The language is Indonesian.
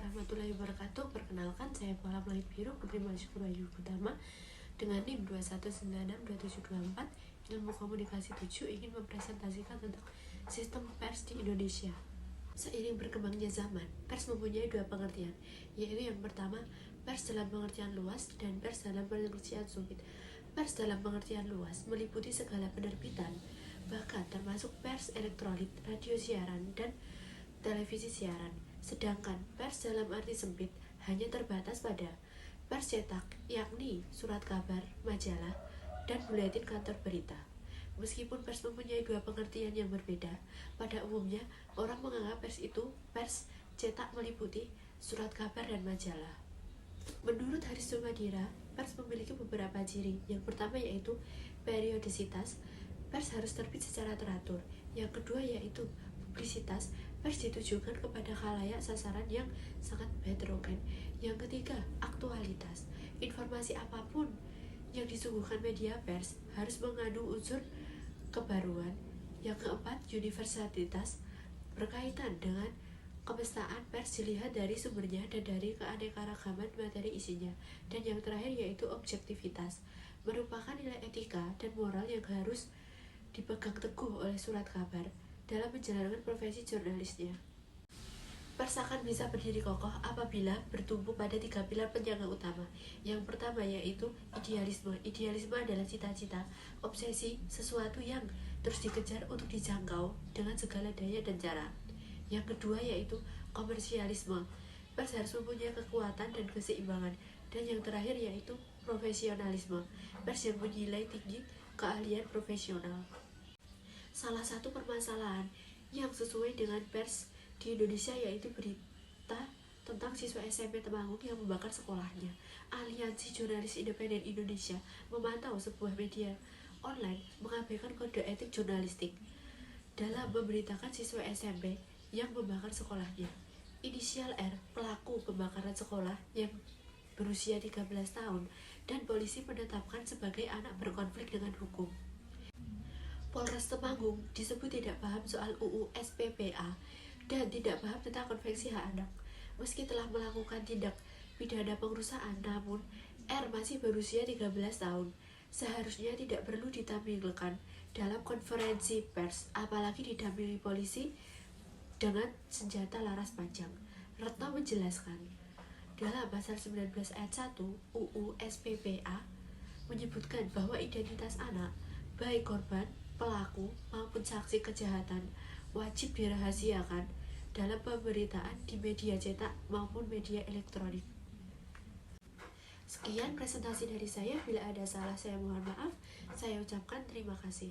warahmatullahi wabarakatuh. Perkenalkan, saya Paula Melayu Biru, Putri Masyukur Bayu Utama dengan NIM 2196274. Ilmu Komunikasi 7 ingin mempresentasikan tentang sistem pers di Indonesia. Seiring berkembangnya zaman, pers mempunyai dua pengertian, yaitu yang pertama, pers dalam pengertian luas dan pers dalam pengertian sempit. Pers dalam pengertian luas meliputi segala penerbitan, bahkan termasuk pers elektronik, radio siaran, dan televisi siaran. Sedangkan pers dalam arti sempit hanya terbatas pada pers cetak, yakni surat kabar, majalah, dan buletin kantor berita. Meskipun pers mempunyai dua pengertian yang berbeda, pada umumnya orang menganggap pers itu pers cetak meliputi surat kabar dan majalah. Menurut Haris Sumadira, pers memiliki beberapa ciri. Yang pertama yaitu periodisitas, pers harus terbit secara teratur. Yang kedua yaitu publisitas, pers ditujukan kepada khalayak sasaran yang sangat heterogen. Yang ketiga, aktualitas, informasi apapun yang disuguhkan media pers harus mengandung unsur kebaruan. Yang keempat, universalitas, berkaitan dengan kemestaan pers dilihat dari sumbernya dan dari keanekaragaman materi isinya. Dan yang terakhir yaitu objektivitas, merupakan nilai etika dan moral yang harus dipegang teguh oleh surat kabar dalam menjalankan profesi jurnalisnya. Pers akan bisa berdiri kokoh apabila bertumpu pada tiga pilar penyangga utama. Yang pertama yaitu idealisme. Idealisme adalah cita-cita, obsesi, sesuatu yang terus dikejar untuk dijangkau dengan segala daya dan cara. Yang kedua yaitu komersialisme. Pers harus mempunyai kekuatan dan keseimbangan. Dan yang terakhir yaitu profesionalisme. Pers yang menilai tinggi keahlian profesional. Salah satu permasalahan yang sesuai dengan pers di Indonesia yaitu berita tentang siswa SMP Temanggung yang membakar sekolahnya. Aliansi Jurnalis Independen Indonesia memantau sebuah media online mengabaikan kode etik jurnalistik dalam memberitakan siswa SMP yang membakar sekolahnya. Inisial R, pelaku pembakaran sekolah yang berusia 13 tahun dan polisi menetapkan sebagai anak berkonflik dengan hukum. Polres Temanggung disebut tidak paham soal UU SPPA dan tidak paham tentang konvensi hak anak. Meski telah melakukan tindak pidana pengerusakan, namun R masih berusia 13 tahun. Seharusnya tidak perlu ditampilkan dalam konferensi pers, apalagi didampingi polisi dengan senjata laras panjang. Retno menjelaskan, dalam pasal 19 ayat 1 UU SPPA menyebutkan bahwa identitas anak, baik korban, pelaku, maupun saksi kejahatan, wajib dirahasiakan dalam pemberitaan di media cetak maupun media elektronik. Sekian presentasi dari saya. Bila ada salah, saya mohon maaf. Saya ucapkan terima kasih.